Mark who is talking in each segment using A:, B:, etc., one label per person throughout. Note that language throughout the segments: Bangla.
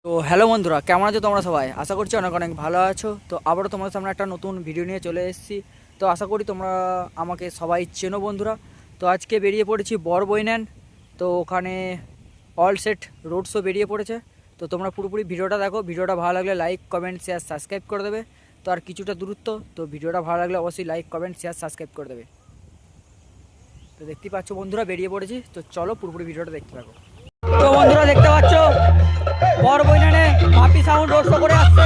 A: তো হ্যালো বন্ধুরা, কেমন আছো তোমরা সবাই? আশা করছি অনেক অনেক ভালো আছো। তো আবারও তোমাদের সামনে একটা নতুন ভিডিও নিয়ে চলে এসেছি। তো আশা করি তোমরা আমাকে সবাই চেনো বন্ধুরা। তো আজকে বেরিয়ে পড়েছি বড়বইনান। তো ওখানে অল সেট রোড শো বেরিয়ে পড়েছে। তো তোমরা পুরোপুরি ভিডিওটা দেখো। ভিডিওটা ভালো লাগলে লাইক কমেন্ট শেয়ার সাবস্ক্রাইব করে দেবে। তো আর কিছুটা দূরত্ব, তো ভিডিওটা ভালো লাগলে অবশ্যই লাইক কমেন্ট শেয়ার সাবস্ক্রাইব করে দেবে। তো দেখতেই পাচ্ছ বন্ধুরা, বেরিয়ে পড়েছি। তো চলো পুরোপুরি ভিডিওটা দেখতে থাকো। তো বন্ধুরা দেখতে পাচ্ছ বড়বইনানে বাপি সাউন্ড রোড শো করে আসছে।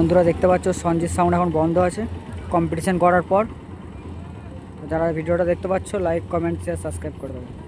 A: বন্ধুরা দেখতে পাচ্ছ সঞ্জিত সাউন্ড এখন বন্ধ আছে কম্পিটিশান করার পর। তো যারা ভিডিওটা দেখতে পাচ্ছ লাইক কমেন্ট শেয়ার সাবস্ক্রাইব করে দেবো।